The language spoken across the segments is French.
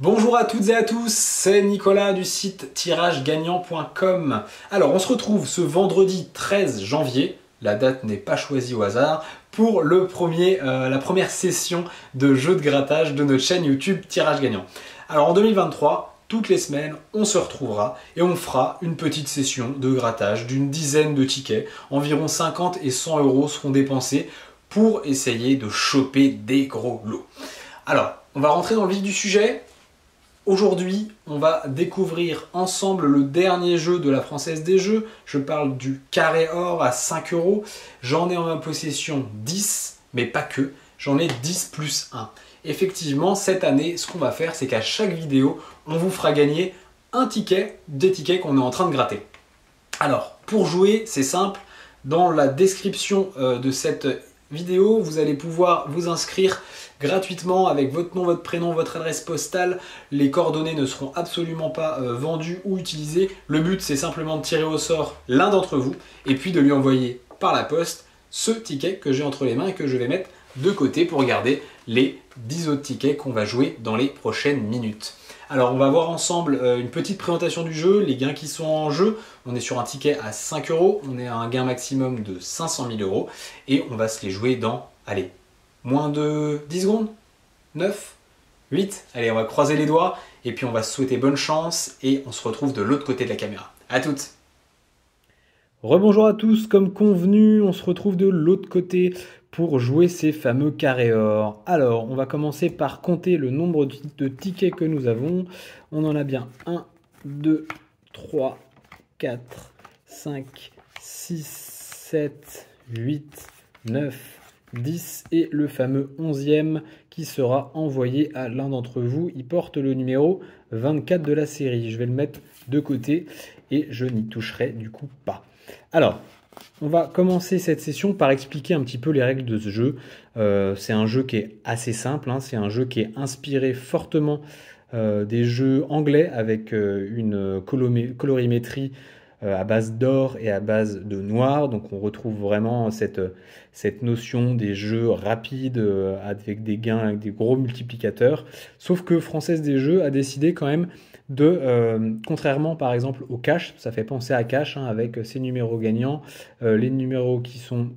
Bonjour à toutes et à tous, c'est Nicolas du site tiragegagnant.com. Alors on se retrouve ce vendredi 13 janvier, la date n'est pas choisie au hasard, pour la première session de jeu de grattage de notre chaîne YouTube Tirage Gagnant. Alors en 2023, toutes les semaines, on se retrouvera et on fera une petite session de grattage d'une dizaine de tickets. Environ 50 et 100 euros seront dépensés pour essayer de choper des gros lots. Alors, on va rentrer dans le vif du sujet. Aujourd'hui, on va découvrir ensemble le dernier jeu de la Française des Jeux. Je parle du carré or à 5 euros. J'en ai en ma possession 10, mais pas que. J'en ai 10 plus 1. Effectivement, cette année, ce qu'on va faire, c'est qu'à chaque vidéo, on vous fera gagner un ticket des tickets qu'on est en train de gratter. Alors, pour jouer, c'est simple. Dans la description de cette vidéo, vous allez pouvoir vous inscrire gratuitement avec votre nom, votre prénom, votre adresse postale. Les coordonnées ne seront absolument pas vendues ou utilisées. Le but, c'est simplement de tirer au sort l'un d'entre vous et puis de lui envoyer par la poste ce ticket que j'ai entre les mains et que je vais mettre de côté pour garder les 10 autres tickets qu'on va jouer dans les prochaines minutes. Alors on va voir ensemble une petite présentation du jeu, les gains qui sont en jeu. On est sur un ticket à 5 euros, on est à un gain maximum de 500 000 euros et on va se les jouer dans, allez, moins de 10 secondes, 9, 8. Allez, on va croiser les doigts et puis on va se souhaiter bonne chance et on se retrouve de l'autre côté de la caméra. À toutes. Rebonjour à tous, comme convenu, on se retrouve de l'autre côté pour jouer ces fameux carrés or. Alors, on va commencer par compter le nombre de tickets que nous avons. On en a bien 1, 2, 3, 4, 5, 6, 7, 8, 9, 10 et le fameux 11e qui sera envoyé à l'un d'entre vous. Il porte le numéro 24 de la série. Je vais le mettre de côté et je n'y toucherai du coup pas. Alors, on va commencer cette session par expliquer un petit peu les règles de ce jeu. C'est un jeu qui est assez simple, hein. C'est un jeu qui est inspiré fortement des jeux anglais avec une colorimétrie à base d'or et à base de noir. Donc on retrouve vraiment cette notion des jeux rapides avec des gains, avec des gros multiplicateurs. Sauf que Française des Jeux a décidé quand même contrairement par exemple au cash, ça fait penser à cash hein, avec ses numéros gagnants, les numéros qui sont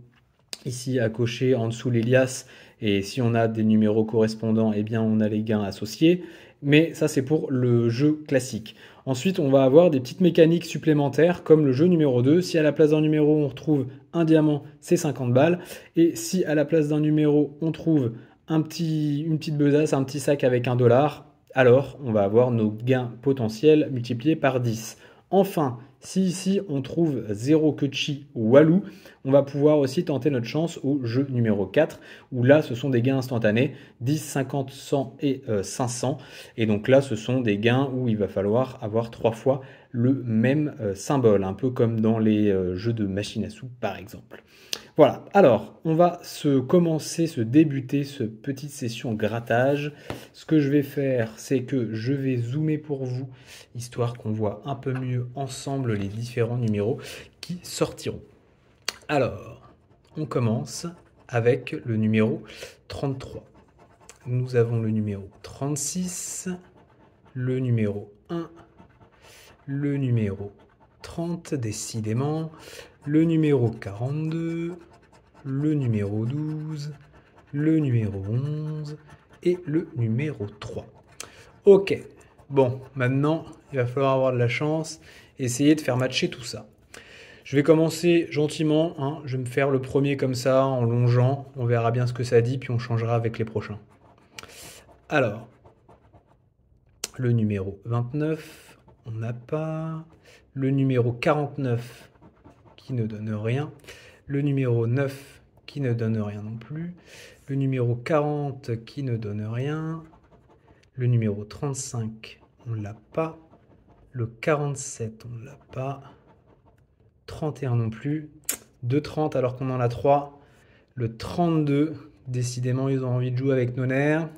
ici à cocher en dessous les liasses, et si on a des numéros correspondants, eh bien on a les gains associés, mais ça c'est pour le jeu classique. Ensuite on va avoir des petites mécaniques supplémentaires comme le jeu numéro 2, si à la place d'un numéro on retrouve un diamant, c'est 50 balles, et si à la place d'un numéro on trouve une petite besace, un petit sac avec $1, alors on va avoir nos gains potentiels multipliés par 10. Enfin, si ici on trouve 0 Kutchi ou Walou, on va pouvoir aussi tenter notre chance au jeu numéro 4, où là ce sont des gains instantanés, 10, 50, 100 et 500. Et donc là ce sont des gains où il va falloir avoir 3 fois le même symbole, un peu comme dans les jeux de machine à sous par exemple. Voilà, alors on va se débuter cette petite session grattage. Ce que je vais faire, c'est que je vais zoomer pour vous, histoire qu'on voit un peu mieux ensemble les différents numéros qui sortiront. Alors, on commence avec le numéro 33. Nous avons le numéro 36, le numéro 1, le numéro 30, décidément, le numéro 42, le numéro 12, le numéro 11 et le numéro 3. Ok, bon, maintenant, il va falloir avoir de la chance, essayer de faire matcher tout ça. Je vais commencer gentiment, hein. Je vais me faire le premier comme ça, en longeant. On verra bien ce que ça dit, puis on changera avec les prochains. Alors, le numéro 29, on n'a pas. Le numéro 49, qui ne donne rien. Le numéro 9, qui ne donne rien non plus. Le numéro 40, qui ne donne rien. Le numéro 35, on ne l'a pas. Le 47, on ne l'a pas. 31 non plus. 2,30 alors qu'on en a 3. Le 32, décidément ils ont envie de jouer avec nos nerfs.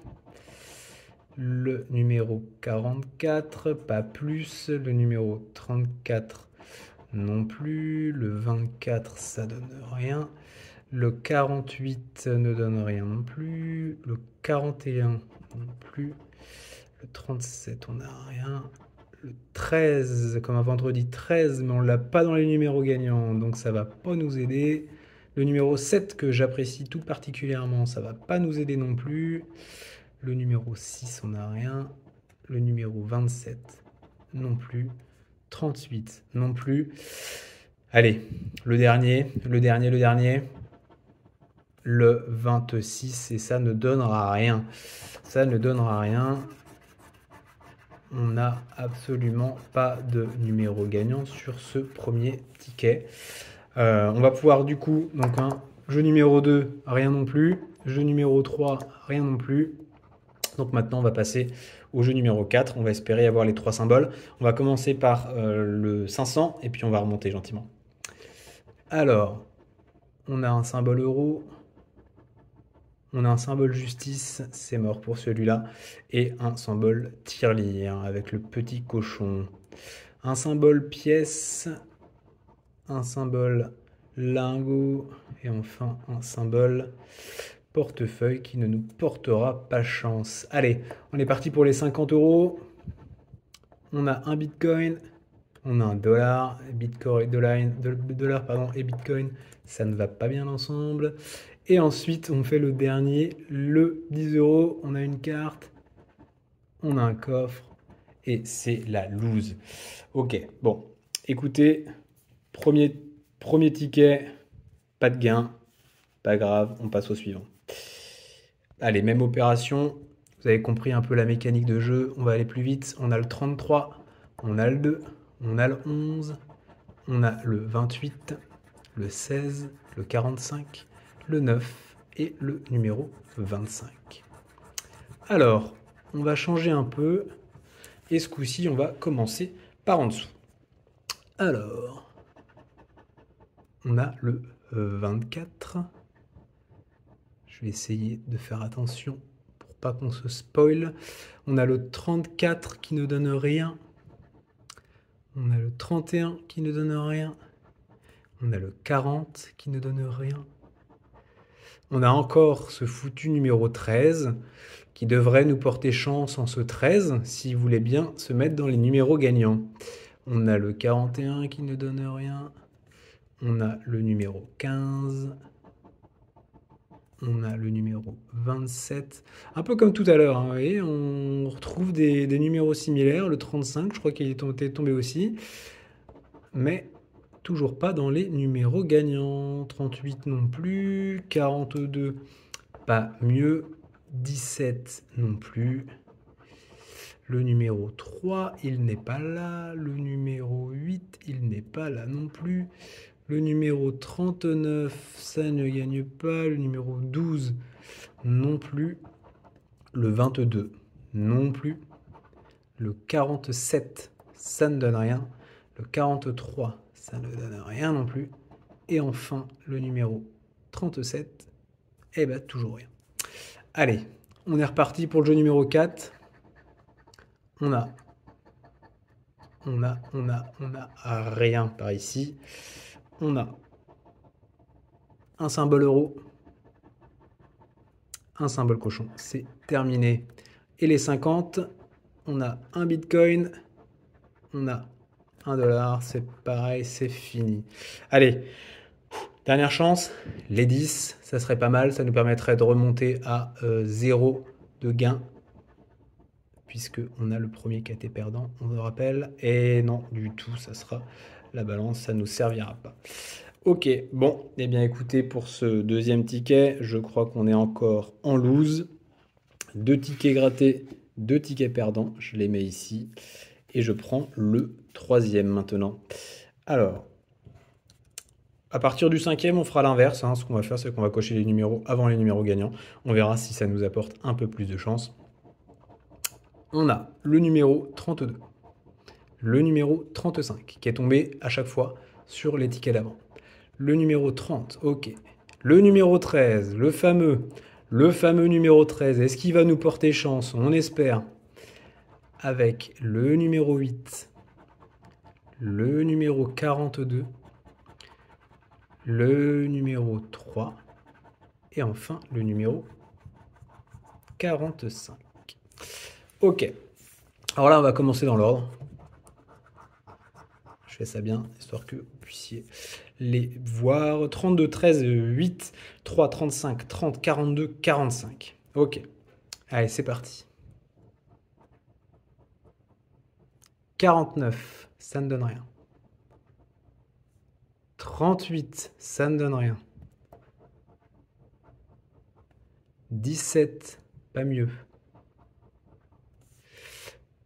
Le numéro 44, pas plus. Le numéro 34 non plus. Le 24, ça donne rien. Le 48 ne donne rien non plus. Le 41 non plus. Le 37, on n'a rien. Le 13, comme un vendredi 13, mais on ne l'a pas dans les numéros gagnants, donc ça ne va pas nous aider. Le numéro 7, que j'apprécie tout particulièrement, ça ne va pas nous aider non plus. Le numéro 6, on n'a rien. Le numéro 27, non plus. 38, non plus. Allez, le dernier. Le 26, et ça ne donnera rien. Ça ne donnera rien. On n'a absolument pas de numéro gagnant sur ce premier ticket. On va pouvoir du coup, donc jeu numéro 2, rien non plus. Jeu numéro 3, rien non plus. Donc maintenant, on va passer au jeu numéro 4. On va espérer avoir les 3 symboles. On va commencer par le 500 et puis on va remonter gentiment. Alors, on a un symbole euro. On a un symbole justice, c'est mort pour celui-là. Et un symbole tirelire avec le petit cochon. Un symbole pièce. Un symbole lingot. Et enfin un symbole portefeuille qui ne nous portera pas chance. Allez, on est parti pour les 50 €. On a un bitcoin. On a un dollar. Dollar et bitcoin, ça ne va pas bien ensemble. Et ensuite, on fait le dernier, le 10 €. On a une carte, on a un coffre, et c'est la loose. Ok, bon, écoutez, premier ticket, pas de gain, pas grave, on passe au suivant. Allez, même opération, vous avez compris un peu la mécanique de jeu, on va aller plus vite. On a le 33, on a le 2, on a le 11, on a le 28, le 16, le 45, le 9 et le numéro 25. Alors, on va changer un peu et ce coup-ci, on va commencer par en dessous. Alors, on a le 24. Je vais essayer de faire attention pour pas qu'on se spoil. On a le 34 qui ne donne rien. On a le 31 qui ne donne rien. On a le 40 qui ne donne rien. On a encore ce foutu numéro 13 qui devrait nous porter chance en ce 13 s'il voulait bien se mettre dans les numéros gagnants. On a le 41 qui ne donne rien. On a le numéro 15. On a le numéro 27. Un peu comme tout à l'heure, hein, vous voyez, on retrouve des numéros similaires. Le 35, je crois qu'il est tombé aussi. Mais toujours pas dans les numéros gagnants. 38 non plus. 42, pas mieux. 17 non plus. Le numéro 3, il n'est pas là. Le numéro 8, il n'est pas là non plus. Le numéro 39, ça ne gagne pas. Le numéro 12, non plus. Le 22, non plus. Le 47, ça ne donne rien. Le 43, ça ne donne rien non plus. Et enfin, le numéro 37, eh ben toujours rien. Allez, on est reparti pour le jeu numéro 4. On a rien par ici. On a un symbole euro, un symbole cochon, c'est terminé. Et les 50, on a un bitcoin, on a un dollar, c'est pareil, c'est fini. Allez, dernière chance, les 10, ça serait pas mal, ça nous permettrait de remonter à 0 de gain, puisque on a le premier qui a été perdant, on le rappelle, et non, du tout, ça sera la balance, ça ne nous servira pas. Ok, bon, eh bien écoutez, pour ce deuxième ticket, je crois qu'on est encore en loose. 2 tickets grattés, 2 tickets perdants, je les mets ici. Et je prends le troisième maintenant. Alors, à partir du cinquième, on fera l'inverse. Ce qu'on va faire, c'est qu'on va cocher les numéros avant les numéros gagnants. On verra si ça nous apporte un peu plus de chance. On a le numéro 32, le numéro 35, qui est tombé à chaque fois sur les tickets d'avant. Le numéro 30, ok. Le numéro 13, le fameux numéro 13. Est-ce qu'il va nous porter chance? On espère. Avec le numéro 8, le numéro 42, le numéro 3 et enfin le numéro 45. Ok, Alors là, on va commencer dans l'ordre. Je fais ça bien, histoire que vous puissiez les voir. 32, 13, 8, 3, 35, 30, 42, 45. Ok. Allez, c'est parti. 49, ça ne donne rien. 38, ça ne donne rien. 17, pas mieux.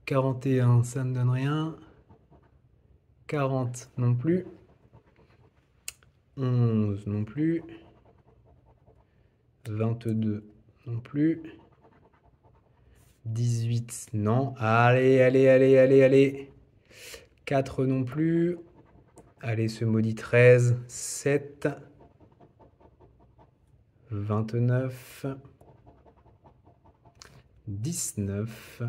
41, ça ne donne rien. 40 non plus. 11 non plus. 22 non plus. 18 non. Allez, allez, allez, allez, allez. 4 non plus. Allez, ce maudit 13. 7. 29. 19.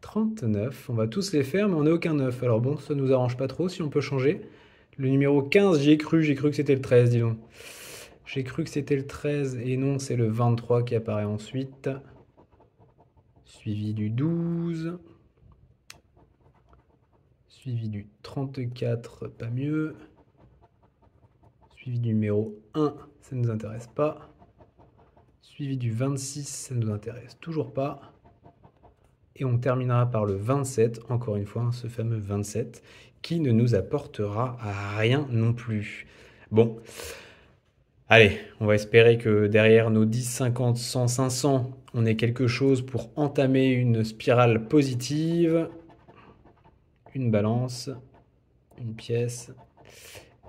39. On va tous les faire, mais on n'a aucun 9. Alors bon, ça nous arrange pas trop si on peut changer. Le numéro 15, j'ai cru que c'était le 13, dis donc. J'ai cru que c'était le 13 et non, c'est le 23 qui apparaît ensuite. Suivi du 12. Suivi du 34, pas mieux. Suivi du numéro 1, ça ne nous intéresse pas. Suivi du 26, ça ne nous intéresse toujours pas. Et on terminera par le 27, encore une fois, ce fameux 27, qui ne nous apportera à rien non plus. Bon, allez, on va espérer que derrière nos 10, 50, 100, 500, on ait quelque chose pour entamer une spirale positive. Une balance, une pièce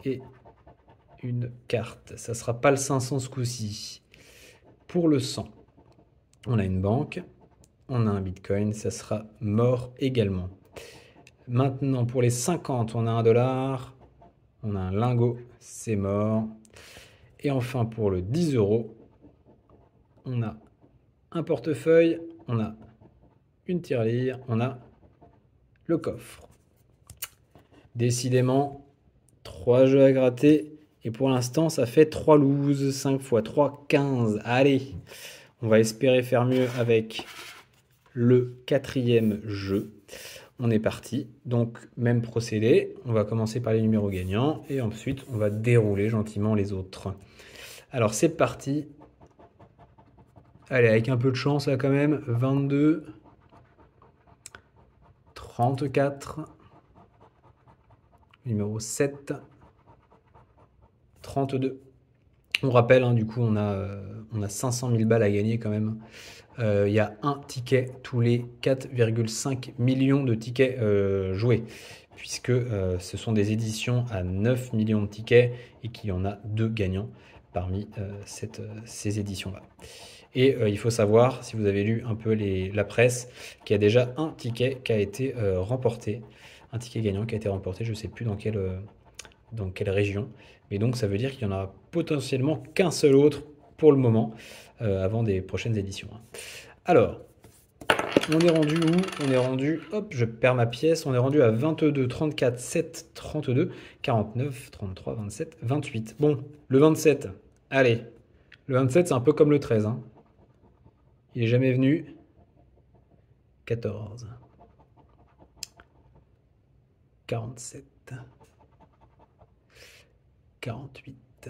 et une carte. Ça ne sera pas le 500 ce coup-ci. Pour le 100, on a une banque, on a un bitcoin, ça sera mort également. Maintenant, pour les 50, on a un dollar, on a un lingot, c'est mort. Et enfin, pour le 10 euros, on a un portefeuille, on a une tirelire, on a le coffre. Décidément, 3 jeux à gratter. Et pour l'instant, ça fait 3 loses. 5 x 3, 15. Allez, on va espérer faire mieux avec le 4e jeu. On est parti. Donc, même procédé. On va commencer par les numéros gagnants. Et ensuite, on va dérouler gentiment les autres. Alors, c'est parti. Allez, avec un peu de chance là quand même. 22. 34. Numéro 7. 32. On rappelle, hein, du coup, on a 500 000 balles à gagner quand même. Il y a un ticket tous les 4,5 millions de tickets joués, puisque ce sont des éditions à 9 millions de tickets et qu'il y en a 2 gagnants parmi ces éditions-là. Et il faut savoir, si vous avez lu un peu la presse, qu'il y a déjà un ticket qui a été remporté, un ticket gagnant qui a été remporté, je ne sais plus dans quelle région. Mais donc ça veut dire qu'il n'y en aura potentiellement qu'un seul autre pour le moment, avant des prochaines éditions. Alors, on est rendu où? On est rendu, hop, je perds ma pièce, on est rendu à 22, 34, 7, 32, 49, 33, 27, 28. Bon, le 27, allez. Le 27, c'est un peu comme le 13. Hein. Il est jamais venu. 14. 47. 48.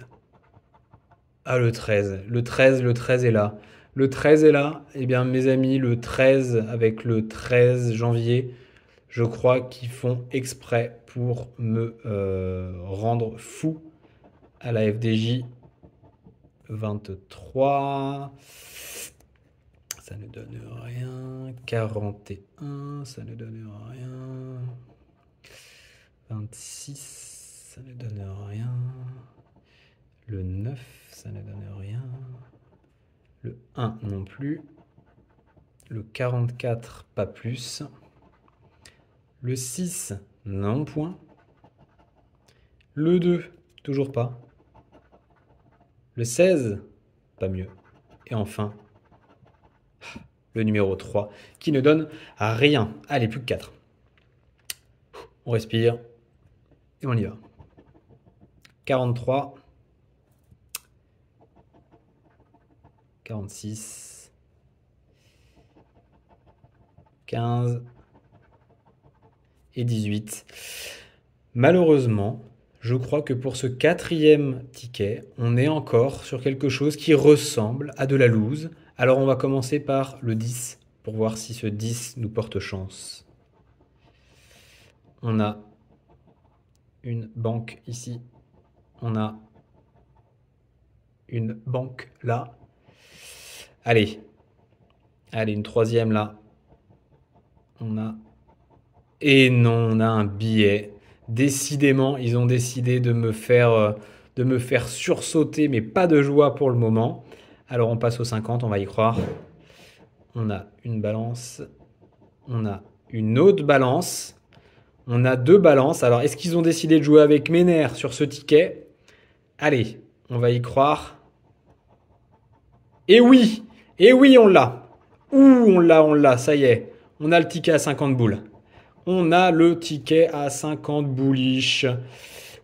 Ah, le 13. Le 13 est là. Le 13 est là. Eh bien, mes amis, le 13 avec le 13 janvier, je crois qu'ils font exprès pour me rendre fou à la FDJ. 23. Ça ne donne rien. 41. Ça ne donne rien. 26. Ça ne donne rien. Le 9, ça ne donne rien. Le 1 non plus. Le 44, pas plus. Le 6, non point. Le 2, toujours pas. Le 16, pas mieux. Et enfin, le numéro 3, qui ne donne rien. Allez, plus que 4. On respire. Et on y va. 43. 46. 15 et 18. Malheureusement, je crois que pour ce quatrième ticket, on est encore sur quelque chose qui ressemble à de la loose. Alors on va commencer par le 10 pour voir si ce 10 nous porte chance. On a une banque ici. On a une banque là. Allez. Allez, une troisième là. On a... Et non, on a un billet. Décidément, ils ont décidé de me faire sursauter, mais pas de joie pour le moment. Alors on passe au 50, on va y croire. On a une balance. On a une autre balance. On a deux balances. Alors, est-ce qu'ils ont décidé de jouer avec mes nerfs sur ce ticket? Allez, on va y croire. Et oui! Et oui, on l'a! Ouh, on l'a, ça y est. On a le ticket à 50 boules. On a le ticket à 50 bouliches.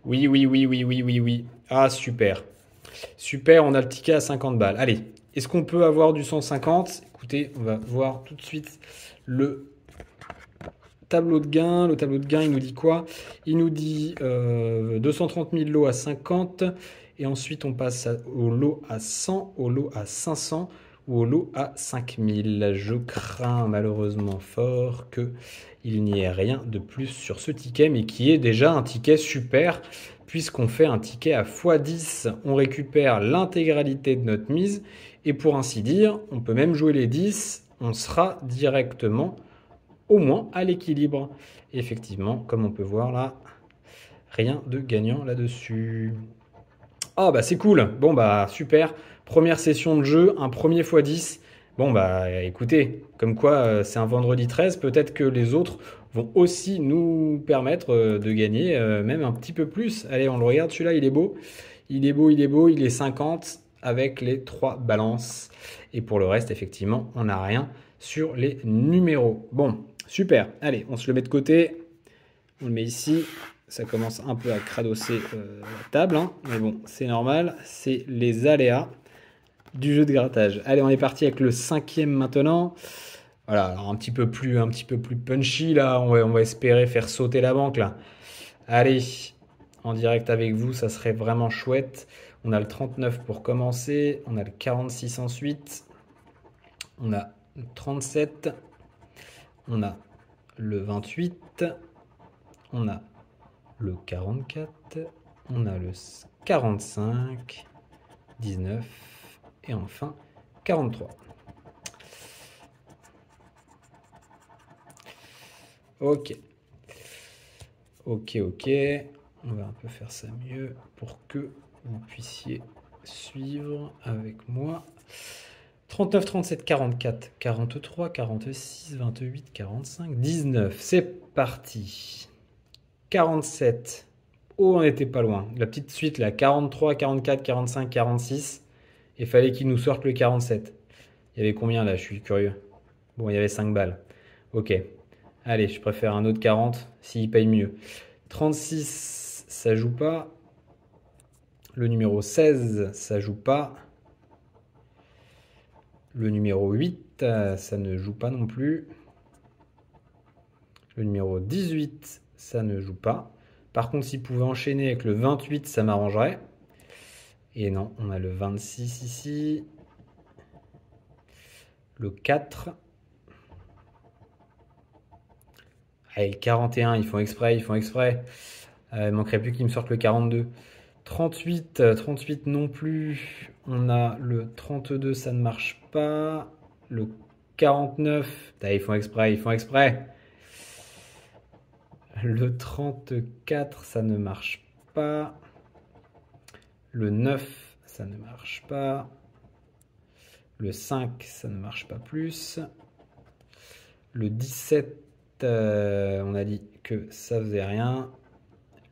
Oui, oui, oui, oui, oui, oui, oui. Ah, super. Super, on a le ticket à 50 balles. Allez, est-ce qu'on peut avoir du 150? Écoutez, on va voir tout de suite le tableau de gain. Le tableau de gain, il nous dit quoi? Il nous dit 230 000 lots à 50. Et ensuite, on passe au lot à 100, au lot à 500 ou au lot à 5000. Je crains malheureusement fort qu'il n'y ait rien de plus sur ce ticket, mais qui est déjà un ticket super, puisqu'on fait un ticket à x10. On récupère l'intégralité de notre mise. Et pour ainsi dire, on peut même jouer les 10. On sera directement au moins à l'équilibre. Effectivement, comme on peut voir là, rien de gagnant là-dessus. Ah bah c'est cool. Bon bah super. Première session de jeu, un premier x10. Bon bah écoutez, comme quoi c'est un vendredi 13, peut-être que les autres vont aussi nous permettre de gagner même un petit peu plus. Allez, on le regarde, celui-là il est beau. Il est beau, il est beau, il est 50 avec les 3 balances. Et pour le reste, effectivement, on n'a rien sur les numéros. Bon, super. Allez, on se le met de côté. On le met ici. Ça commence un peu à cradosser la table, hein. Mais bon, c'est normal. C'est les aléas du jeu de grattage. Allez, on est parti avec le 5e maintenant. Voilà, alors un petit peu plus punchy là. On va espérer faire sauter la banque là. Allez, en direct avec vous, ça serait vraiment chouette. On a le 39 pour commencer. On a le 46 ensuite. On a le 37. On a le 28. On a le 44, on a le 45, 19 et enfin 43. Ok. Ok, ok. On va un peu faire ça mieux pour que vous puissiez suivre avec moi. 39, 37, 44, 43, 46, 28, 45, 19. C'est parti. 47. Oh, on n'était pas loin. La petite suite là, 43, 44, 45, 46. Il fallait qu'il nous sorte le 47. Il y avait combien là? Je suis curieux. Bon, il y avait 5 balles. Ok. Allez, je préfère un autre 40 s'il paye mieux. 36, ça joue pas. Le numéro 16, ça joue pas. Le numéro 8, ça ne joue pas non plus. Le numéro 18, ça ne joue pas. Par contre, s'il pouvait enchaîner avec le 28, ça m'arrangerait. Et non, on a le 26 ici. Le 4. Allez, le 41, ils font exprès, ils font exprès. Il manquerait plus qu'ils me sortent le 42. 38, 38 non plus. On a le 32, ça ne marche pas. Le 49, ils font exprès, ils font exprès. Le 34, ça ne marche pas. Le 9, ça ne marche pas. Le 5, ça ne marche pas plus. Le 17, on a dit que ça faisait rien.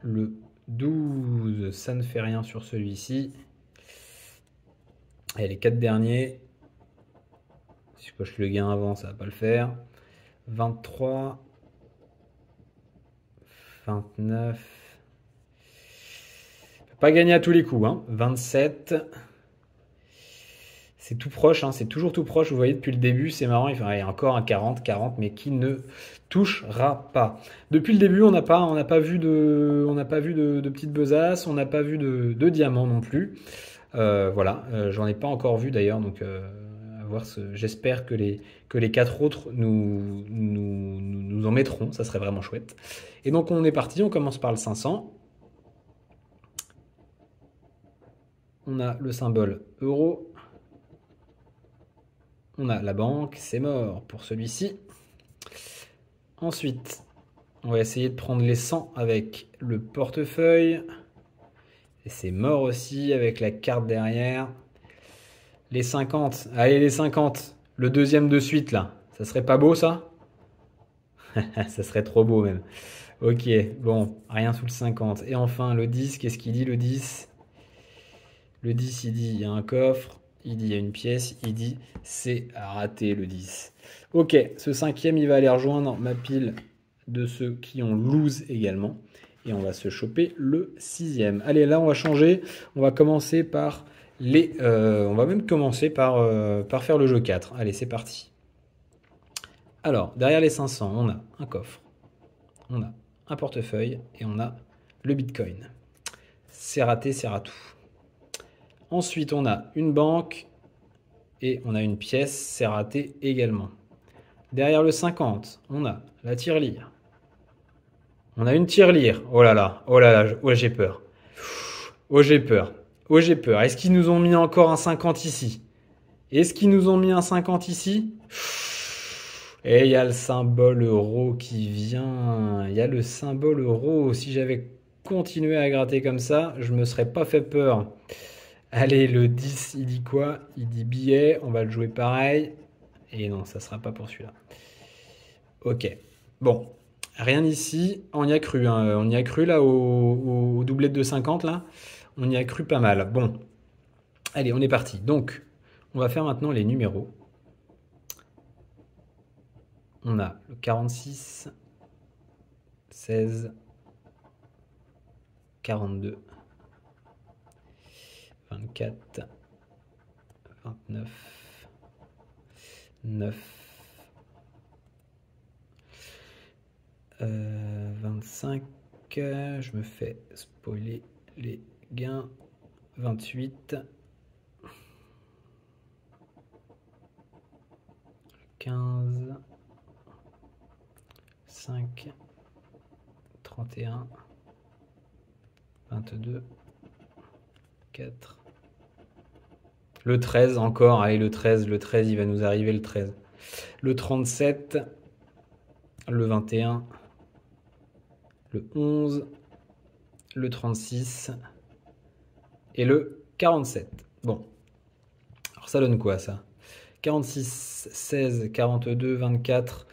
Le 12, ça ne fait rien sur celui-ci. Et les 4 derniers, si je coche le gain avant, ça ne va pas le faire. 23, 29. Pas gagner à tous les coups, hein. 27, C'est tout proche, hein, c'est toujours tout proche. Vous voyez, depuis le début, c'est marrant. Il y a encore un 40, 40, mais qui ne touchera pas. Depuis le début, on n'a pas vu de petites besaces, on n'a pas vu de diamants non plus. Voilà, j'en ai pas encore vu d'ailleurs, donc à voir. J'espère que les 4 autres nous en mettront. Ça serait vraiment chouette. Et donc on est parti. On commence par le 500. On a le symbole euro. On a la banque, c'est mort pour celui-ci. Ensuite, on va essayer de prendre les 100 avec le portefeuille. Et c'est mort aussi avec la carte derrière. Les 50, allez les 50. Le deuxième de suite là. Ça serait pas beau ça? Ça serait trop beau même. Ok, bon, rien sous le 50. Et enfin le 10, qu'est-ce qu'il dit le 10? Le 10 il dit il y a un coffre. Il dit il y a une pièce, il dit c'est raté le 10. Ok, ce cinquième, il va aller rejoindre ma pile de ceux qui ont lose également. Et on va se choper le 6e. Allez, là, on va changer. On va commencer par on va même commencer par faire le jeu 4. Allez, c'est parti. Alors, derrière les 500, on a un coffre. On a un portefeuille et on a le Bitcoin. C'est raté, c'est ratou. Ensuite, on a une banque et on a une pièce, c'est raté également. Derrière le 50, on a la tirelire. On a une tirelire. Oh là là, oh j'ai peur. Oh j'ai peur. Oh j'ai peur. Est-ce qu'ils nous ont mis encore un 50 ici? Est-ce qu'ils nous ont mis un 50 ici? Et il y a le symbole euro qui vient. Il y a le symbole euro. Si j'avais continué à gratter comme ça, je me serais pas fait peur. Allez, le 10, il dit quoi? Il dit billet, on va le jouer pareil. Et non, ça sera pas pour celui-là. Ok, bon, rien ici. On y a cru, hein. On y a cru là au doublette de 50 là. On y a cru pas mal. Bon, allez, on est parti. Donc, on va faire maintenant les numéros. On a le 46, 16, 42. 24, 29, 9, 25, je me fais spoiler les gains, 28, 15, 5, 31, 22, 4. Le 13 encore, allez le 13, il va nous arriver le 13. Le 37, le 21, le 11, le 36 et le 47. Bon, alors ça donne quoi ça? 46, 16, 42, 24,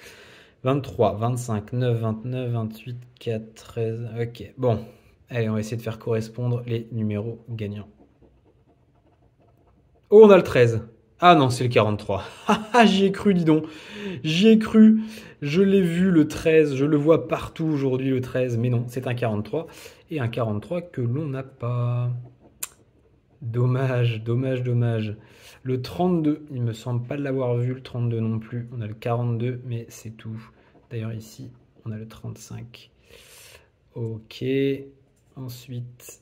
23, 25, 9, 29, 28, 4, 13, ok, bon. Allez, on va essayer de faire correspondre les numéros gagnants. Oh, on a le 13. Ah non, c'est le 43. J'y ai cru, dis donc. J'y ai cru. Je l'ai vu, le 13. Je le vois partout aujourd'hui, le 13. Mais non, c'est un 43. Et un 43 que l'on n'a pas. Dommage, dommage, dommage. Le 32, il me semble pas de l'avoir vu, le 32 non plus. On a le 42, mais c'est tout. D'ailleurs, ici, on a le 35. Ok. Ensuite,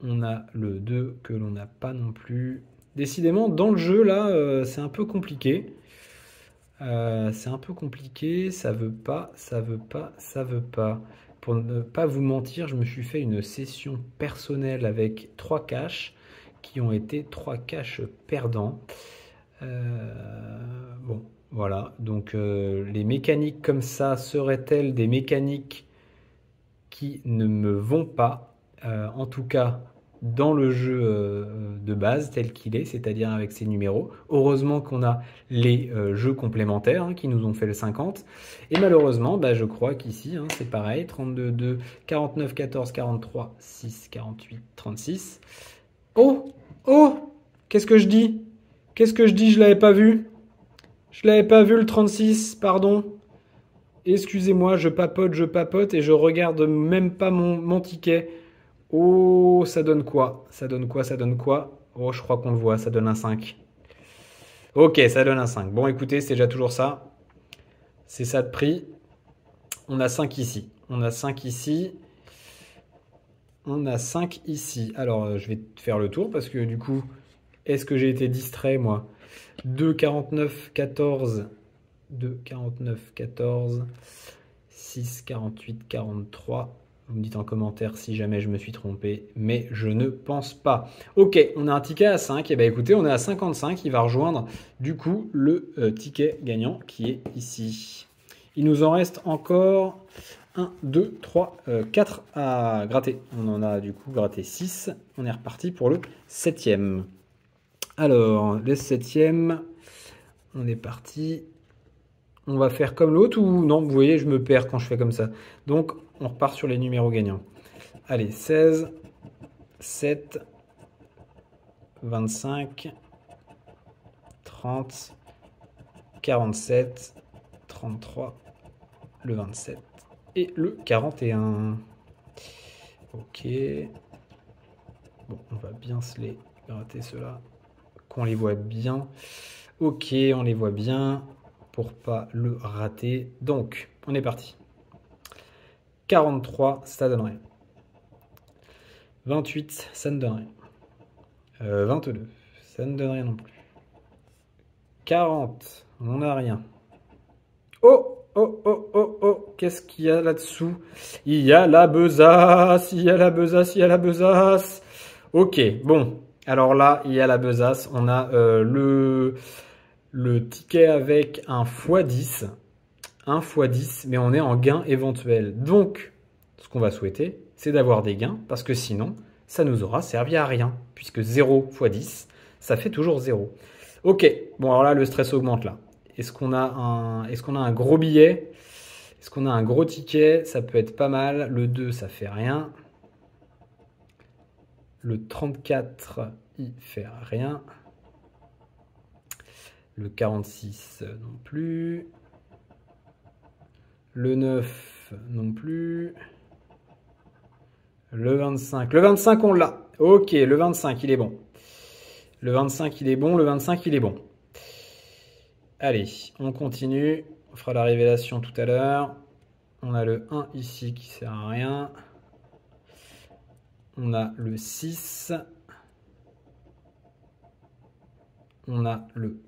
on a le 2 que l'on n'a pas non plus. Décidément, dans le jeu, là, c'est un peu compliqué. C'est un peu compliqué. Ça veut pas, ça veut pas, ça veut pas. Pour ne pas vous mentir, je me suis fait une session personnelle avec 3 caches qui ont été 3 caches perdants. Bon, voilà. Donc, les mécaniques comme ça seraient-elles des mécaniques qui ne me vont pas, en tout cas dans le jeu de base tel qu'il est, c'est-à-dire avec ses numéros. Heureusement qu'on a les jeux complémentaires hein, qui nous ont fait le 50. Et malheureusement, bah, je crois qu'ici, hein, c'est pareil. 32, 2, 49, 14, 43, 6, 48, 36. Oh! Oh! Qu'est-ce que je dis? Qu'est-ce que je dis? Je l'avais pas vu. Je l'avais pas vu le 36, pardon. Excusez-moi, je papote et je regarde même pas mon ticket. Oh, ça donne quoi? Ça donne quoi? Ça donne quoi? Oh, je crois qu'on le voit, ça donne un 5. Ok, ça donne un 5. Bon, écoutez, c'est déjà toujours ça. C'est ça de prix. On a 5 ici. On a 5 ici. On a 5 ici. Alors, je vais faire le tour parce que du coup, est-ce que j'ai été distrait, moi? 2, 49, 14. 2, 49, 14. 6, 48, 43. Vous me dites en commentaire si jamais je me suis trompé, mais je ne pense pas. Ok, on a un ticket à 5. Et bien écoutez, on est à 55. Il va rejoindre du coup le ticket gagnant qui est ici. Il nous en reste encore 1, 2, 3, 4 à gratter. On en a du coup gratté 6. On est reparti pour le 7e. Alors, le 7e, on est parti. On va faire comme l'autre ou non? Vous voyez, je me perds quand je fais comme ça. Donc, on repart sur les numéros gagnants. Allez, 16, 7, 25, 30, 47, 33, le 27 et le 41. Ok. Bon, on va bien se les gratter ceux-là, qu'on les voit bien. Ok, on les voit bien pour pas le rater. Donc, on est parti. 43, ça donne rien. 28, ça ne donne rien. 22, ça ne donne rien non plus. 40, on n'a rien. Oh, oh, oh, oh, oh, qu'est-ce qu'il y a là-dessous? Il y a la besace, il y a la besace, il y a la besace. Ok, bon, alors là, il y a la besace. On a le ticket avec un x10. Un x10, mais on est en gain éventuel. Donc, ce qu'on va souhaiter, c'est d'avoir des gains, parce que sinon, ça nous aura servi à rien, puisque 0 x 10, ça fait toujours 0. Ok, bon alors là, le stress augmente là. Est-ce qu'on a un gros billet? Est-ce qu'on a un gros ticket? Ça peut être pas mal. Le 2, ça fait rien. Le 34, il fait rien. Le 46 non plus. Le 9 non plus. Le 25. Le 25, on l'a. Ok, le 25, il est bon. Le 25, il est bon. Le 25, il est bon. Allez, on continue. On fera la révélation tout à l'heure. On a le 1 ici qui sert à rien. On a le 6. On a le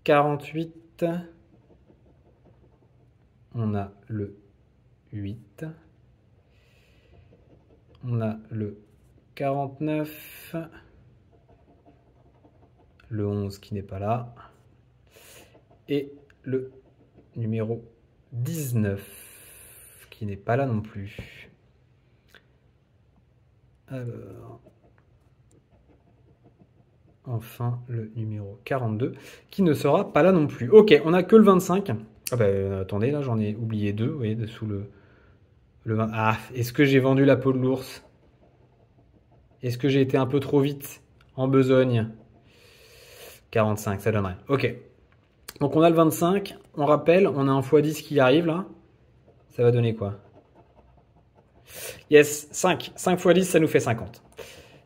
48. On a le 8. On a le 49. Le 11 qui n'est pas là. Et le numéro 19 qui n'est pas là non plus. Alors, enfin le numéro 42 qui ne sera pas là non plus. Ok, on n'a que le 25. Ah bah attendez, là j'en ai oublié 2, vous voyez, dessous le 20. Ah, est-ce que j'ai vendu la peau de l'ours? Est-ce que j'ai été un peu trop vite en besogne? 45, ça donnerait. Ok. Donc on a le 25, on rappelle, on a un x10 qui arrive là. Ça va donner quoi? Yes, 5. 5 x 10, ça nous fait 50.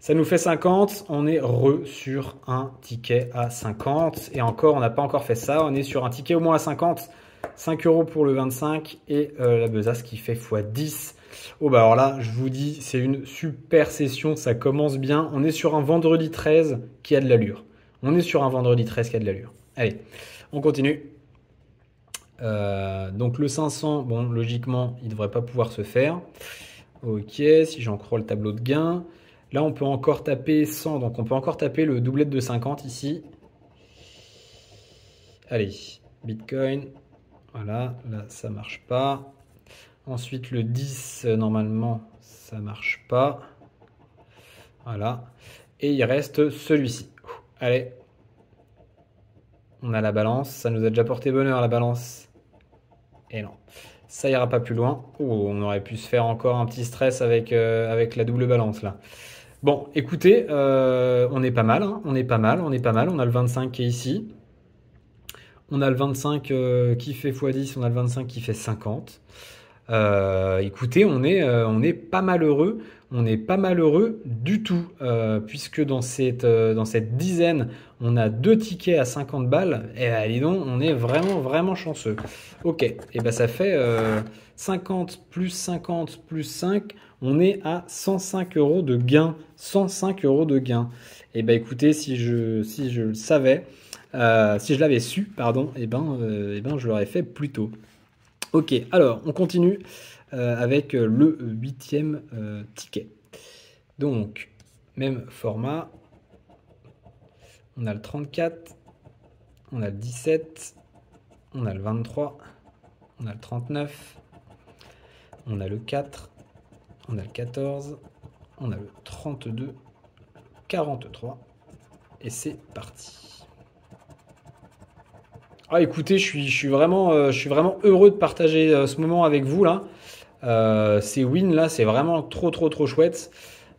Ça nous fait 50, on est sur un ticket à 50. Et encore, on n'a pas encore fait ça, on est sur un ticket au moins à 50. 5 € pour le 25 et la besace qui fait x10. Oh bah alors là, je vous dis, c'est une super session, ça commence bien. On est sur un vendredi 13 qui a de l'allure. On est sur un vendredi 13 qui a de l'allure. Allez, on continue. Donc le 500, bon, logiquement, il ne devrait pas pouvoir se faire. Ok, si j'en crois le tableau de gain. Là, on peut encore taper 100, donc on peut encore taper le doublette de 50 ici. Allez, Bitcoin. Voilà, là, ça marche pas. Ensuite, le 10, normalement, ça marche pas. Voilà. Et il reste celui-ci. Allez. On a la balance. Ça nous a déjà porté bonheur, la balance. Et non. Ça ira pas plus loin. Oh, on aurait pu se faire encore un petit stress avec la double balance, là. Bon, écoutez, on est pas mal. Hein. On est pas mal. On a le 25 qui est ici. On a le 25 qui fait x10. On a le 25 qui fait 50. Écoutez, on est pas malheureux. On n'est pas malheureux du tout, puisque dans cette dizaine, on a 2 tickets à 50 balles. Et dis donc, on est vraiment, vraiment chanceux. Ok, et ben ça fait 50 plus 50 plus 5, on est à 105 euros de gain. 105 euros de gain. Et ben écoutez, si je le savais, si je l'avais su, pardon, et ben je l'aurais fait plus tôt. Ok, alors on continue avec le 8e ticket. Donc, même format. On a le 34, on a le 17, on a le 23, on a le 39, on a le 4, on a le 14, on a le 32, 43, et c'est parti. Ah, écoutez, je suis vraiment heureux de partager ce moment avec vous là. Ces wins là, c'est vraiment trop chouette.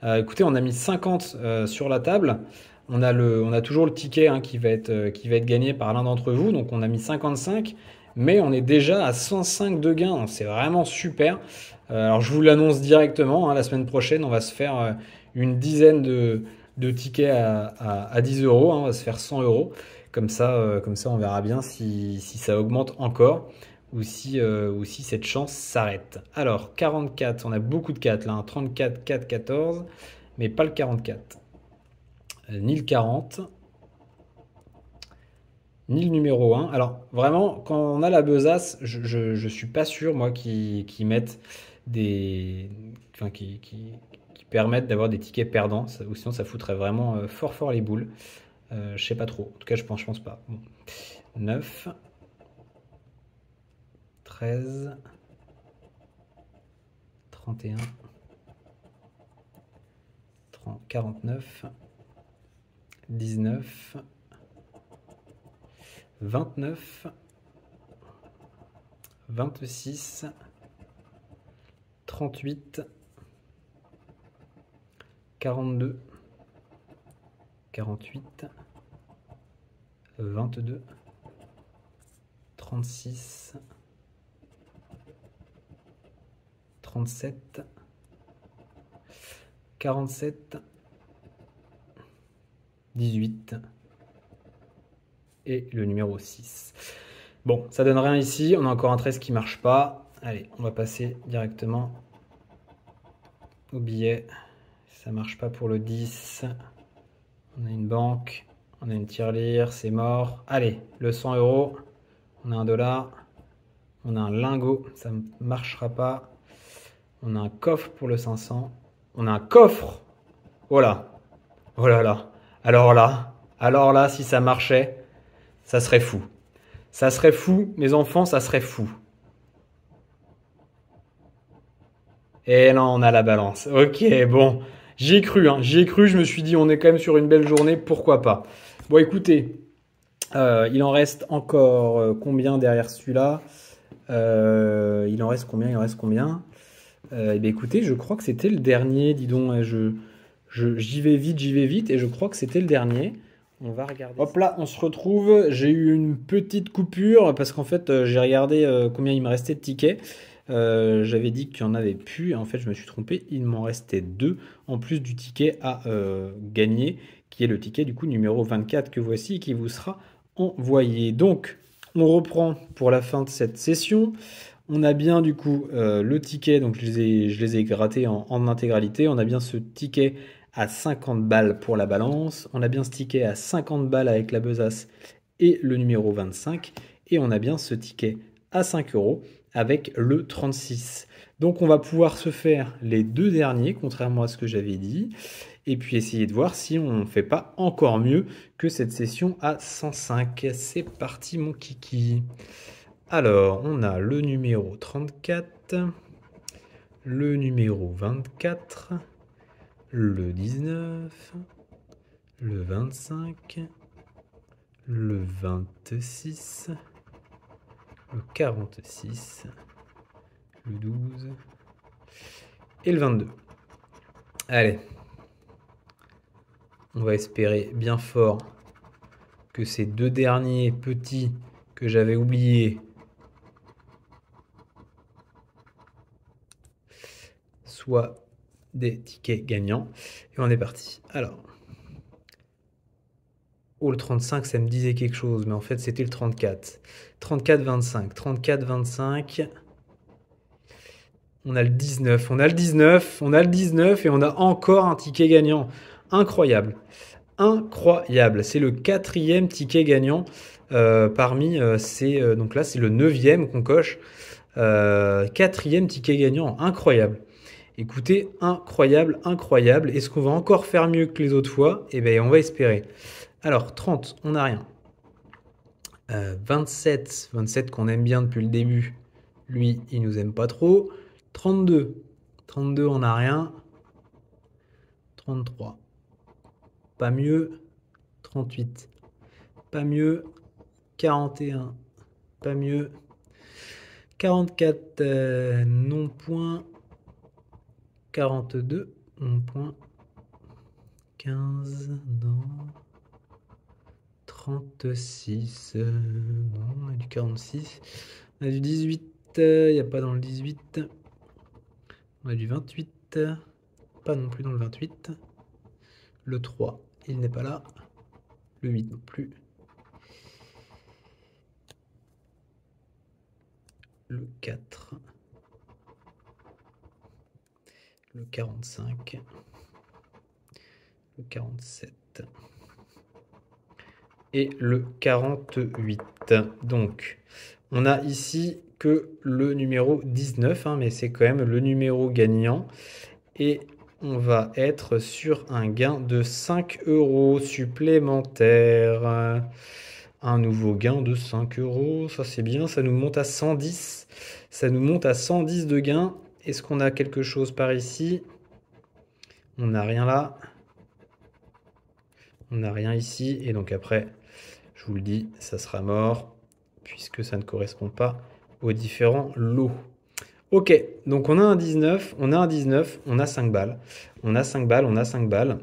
Écoutez, on a mis 50 sur la table. On a toujours le ticket hein, qui va être gagné par l'un d'entre vous. Donc on a mis 55, mais on est déjà à 105 de gains. C'est vraiment super. Alors je vous l'annonce directement. Hein, la semaine prochaine, on va se faire une dizaine de tickets à 10 euros. Hein, on va se faire 100 euros. Comme ça, on verra bien si ça augmente encore ou si cette chance s'arrête. Alors, 44, on a beaucoup de 4 là, hein, 34, 4, 14, mais pas le 44. Ni le 40, ni le numéro 1. Alors, vraiment, quand on a la besace, je suis pas sûr, moi, qui mettent des... Enfin, qui permettent d'avoir des tickets perdants, ou sinon ça foutrait vraiment fort les boules. Je sais pas trop. En tout cas, je pense pas. Bon. 9, 13, 31, 49, 19, 29, 26, 38, 42, 48, 22, 36, 37, 47, 18 et le numéro 6. Bon, ça donne rien ici. On a encore un 13 qui marche pas. Allez, on va passer directement au billet. Ça marche pas pour le 10. On a une banque. On a une tirelire. C'est mort. Allez, le 100 euros. On a un dollar. On a un lingot. Ça ne marchera pas. On a un coffre pour le 500. On a un coffre. Voilà. Oh là là. Alors là, si ça marchait, ça serait fou. Ça serait fou, mes enfants, ça serait fou. Et non, on a la balance. Ok, bon. J'y ai cru, hein. J'y ai cru, je me suis dit, on est quand même sur une belle journée, pourquoi pas. Bon, écoutez, il en reste encore combien derrière celui-là? Il en reste combien? Il en reste combien? Eh bien, écoutez, je crois que c'était le dernier, dis donc. J'y vais vite, et je crois que c'était le dernier. On va regarder. Hop là, on se retrouve. J'ai eu une petite coupure parce qu'en fait, j'ai regardé combien il me restait de tickets. J'avais dit qu'il n'y en avait plus. Et en fait, je me suis trompé. Il m'en restait 2 en plus du ticket à gagner, qui est le ticket du coup numéro 24 que voici et qui vous sera envoyé. Donc, on reprend pour la fin de cette session. On a bien du coup le ticket, donc je les ai grattés en intégralité. On a bien ce ticket à 50 balles pour la balance. On a bien ce ticket à 50 balles avec la besace et le numéro 25. Et on a bien ce ticket à 5 euros avec le 36. Donc on va pouvoir se faire les 2 derniers, contrairement à ce que j'avais dit. Et puis essayer de voir si on ne fait pas encore mieux que cette session à 105. C'est parti mon kiki. Alors, on a le numéro 34, le numéro 24, le 19, le 25, le 26, le 46, le 12 et le 22. Allez, on va espérer bien fort que ces 2 derniers petits que j'avais oubliés soit des tickets gagnants. Et on est parti. Alors, oh, le 35, ça me disait quelque chose, mais en fait, c'était le 34. 34-25. 34-25. On a le 19. On a le 19. On a le 19 et on a encore un ticket gagnant. Incroyable. Incroyable. C'est le 4e ticket gagnant parmi donc là, c'est le 9e qu'on coche. 4e ticket gagnant. Incroyable. Écoutez, incroyable, incroyable. Est-ce qu'on va encore faire mieux que les autres fois? Eh bien, on va espérer. Alors, 30, on n'a rien. 27, 27 qu'on aime bien depuis le début. Lui, il nous aime pas trop. 32, 32, on n'a rien. 33, pas mieux. 38, pas mieux. 41, pas mieux. 44, non point. 42, non point. 15, non. 36, non, on a du 46. On a du 18, il n'y a pas dans le 18. On a du 28, pas non plus dans le 28. Le 3, il n'est pas là. Le 8 non plus. Le 4. Le 45. Le 47. Et le 48. Donc, on a ici que le numéro 19, mais c'est quand même le numéro gagnant. Et on va être sur un gain de 5 € supplémentaires. Un nouveau gain de 5 €, ça c'est bien, ça nous monte à 110. Ça nous monte à 110 de gain. Est-ce qu'on a quelque chose par ici? On n'a rien là. On n'a rien ici. Et donc après, je vous le dis, ça sera mort, puisque ça ne correspond pas aux différents lots. Ok, donc on a un 19, on a un 19, on a 5 balles. On a 5 balles, on a 5 balles.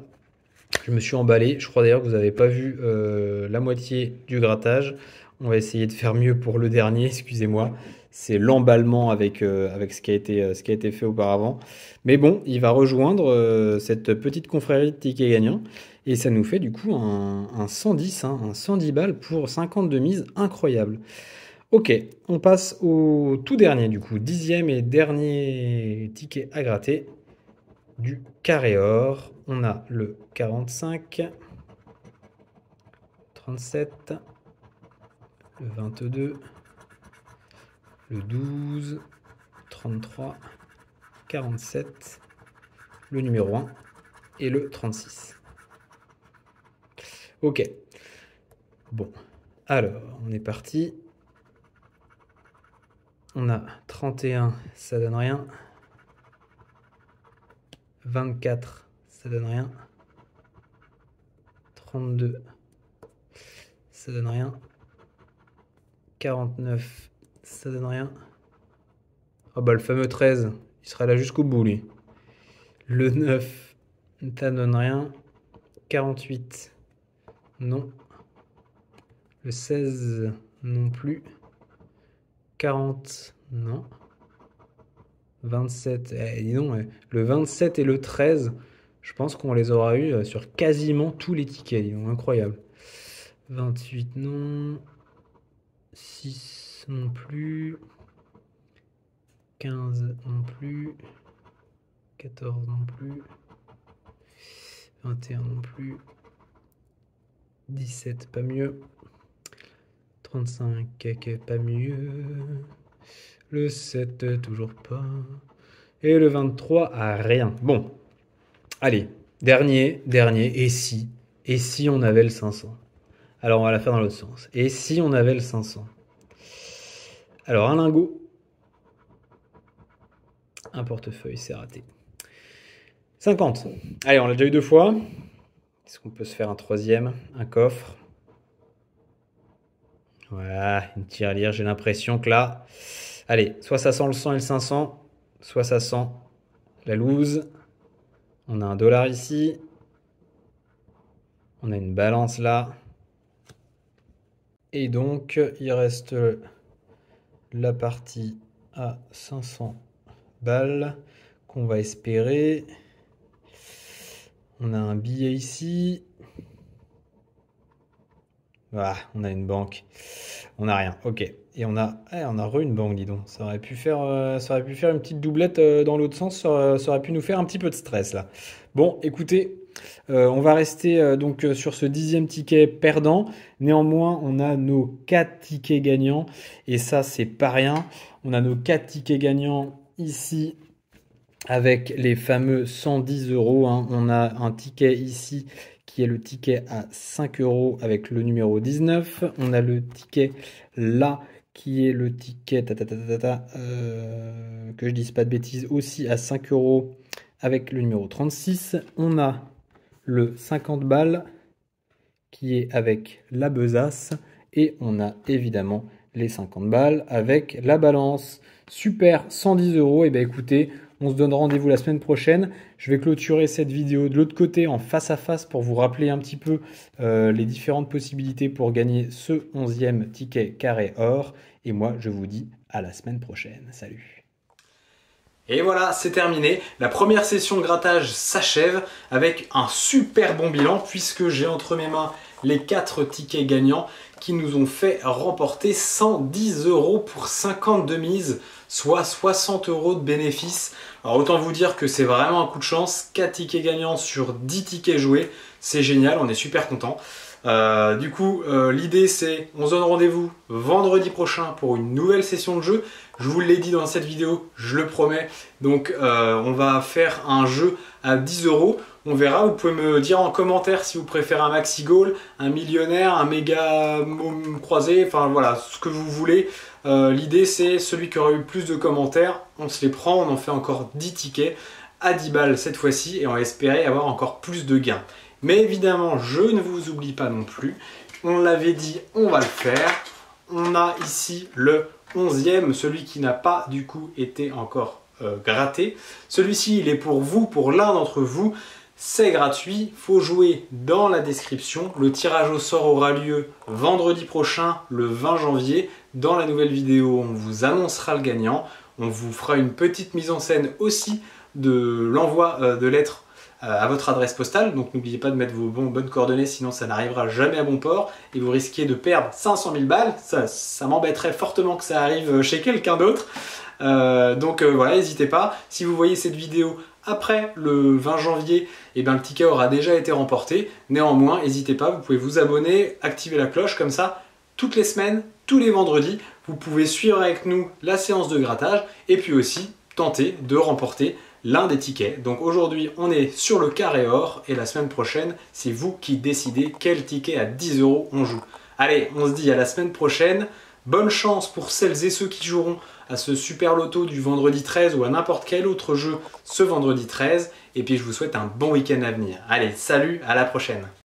Je me suis emballé. Je crois d'ailleurs que vous n'avez pas vu la moitié du grattage. On va essayer de faire mieux pour le dernier, excusez-moi. C'est l'emballement avec ce qui a été fait auparavant. Mais bon, il va rejoindre cette petite confrérie de tickets gagnants. Et ça nous fait du coup un 110, un 110 balles pour 50 de mise. Incroyable. Ok, on passe au tout dernier du coup. 10e et dernier ticket à gratter du carré or. On a le 45, 37, le 22, le 12, 33, 47, le numéro 1 et le 36. Ok. Bon. Alors, on est parti. On a 31, ça donne rien. 24, ça donne rien. 32, ça donne rien. 49, ça donne rien. Ah bah le fameux 13, il sera là jusqu'au bout lui. Le 9, ça donne rien. 48, non. Le 16, non plus. 40, non. 27, dis donc, le 27 et le 13, je pense qu'on les aura eu sur quasiment tous les tickets, dis donc, incroyable. 28, non. 6, non plus. 15, non plus. 14, non plus. 21, non plus. 17, pas mieux. 35, pas mieux. Le 7, toujours pas. Et le 23, rien. Bon, allez, dernier. Et si on avait le 500? Alors, on va la faire dans l'autre sens. Et si on avait le 500? Alors, un lingot. Un portefeuille, c'est raté. 50. Allez, on l'a déjà eu 2 fois. Est-ce qu'on peut se faire un troisième? Un coffre. Voilà, une tirelire. J'ai l'impression que là... Allez, soit ça sent le 100 et le 500, soit ça sent la loose. On a un dollar ici. On a une balance là. Et donc, il reste la partie à 500 balles qu'on va espérer. On a un billet ici. Voilà, on a une banque. On n'a rien, ok. Et on a une banque, dis donc. Ça aurait pu faire une petite doublette dans l'autre sens. Ça aurait pu nous faire un petit peu de stress là. Bon, écoutez, on va rester donc sur ce 10e ticket perdant. Néanmoins, on a nos 4 tickets gagnants. Et ça, c'est pas rien. On a nos 4 tickets gagnants ici avec les fameux 110 €. Hein. On a un ticket ici qui est le ticket à 5 € avec le numéro 19. On a le ticket là qui est le ticket que je dise pas de bêtises aussi à 5 € avec le numéro 36. On a le 50 balles qui est avec la besace et on a évidemment les 50 balles avec la balance. Super, 110 €. Et bien écoutez, on se donne rendez-vous la semaine prochaine. Je vais clôturer cette vidéo de l'autre côté en face à face pour vous rappeler un petit peu les différentes possibilités pour gagner ce 11e ticket carré or. Et moi, je vous dis à la semaine prochaine. Salut! Et voilà, c'est terminé. La première session de grattage s'achève avec un super bon bilan puisque j'ai entre mes mains les 4 tickets gagnants qui nous ont fait remporter 110 € pour 50 de mise, soit 60 € de bénéfice. Alors autant vous dire que c'est vraiment un coup de chance. 4 tickets gagnants sur 10 tickets joués. C'est génial, on est super content. Du coup, l'idée c'est, on se donne rendez-vous vendredi prochain pour une nouvelle session de jeu. Je vous l'ai dit dans cette vidéo, je le promets. Donc on va faire un jeu à 10 €. On verra, vous pouvez me dire en commentaire si vous préférez un maxi goal, un millionnaire, un méga croisé, enfin voilà, ce que vous voulez. L'idée c'est celui qui aura eu plus de commentaires, on se les prend, on en fait encore 10 tickets à 10 balles cette fois-ci et on va espérer avoir encore plus de gains. Mais évidemment, je ne vous oublie pas non plus, on l'avait dit, on va le faire. On a ici le 11e, celui qui n'a pas du coup été encore gratté. Celui-ci, il est pour vous, pour l'un d'entre vous. C'est gratuit, il faut jouer dans la description. Le tirage au sort aura lieu vendredi prochain, le 20 janvier. Dans la nouvelle vidéo, on vous annoncera le gagnant. On vous fera une petite mise en scène aussi de l'envoi de lettres à votre adresse postale. Donc n'oubliez pas de mettre vos bonnes coordonnées, sinon ça n'arrivera jamais à bon port. Et vous risquez de perdre 500 000 balles. Ça m'embêterait fortement que ça arrive chez quelqu'un d'autre. Donc voilà, n'hésitez pas. Si vous voyez cette vidéo après le 20 janvier, eh bien, le ticket aura déjà été remporté. Néanmoins, n'hésitez pas, vous pouvez vous abonner, activer la cloche, comme ça, toutes les semaines, tous les vendredis, vous pouvez suivre avec nous la séance de grattage et puis aussi tenter de remporter l'un des tickets. Donc aujourd'hui, on est sur le carré or et la semaine prochaine, c'est vous qui décidez quel ticket à 10 € on joue. Allez, on se dit à la semaine prochaine. Bonne chance pour celles et ceux qui joueront à ce super loto du vendredi 13 ou à n'importe quel autre jeu ce vendredi 13. Et puis je vous souhaite un bon week-end à venir. Allez, salut, à la prochaine!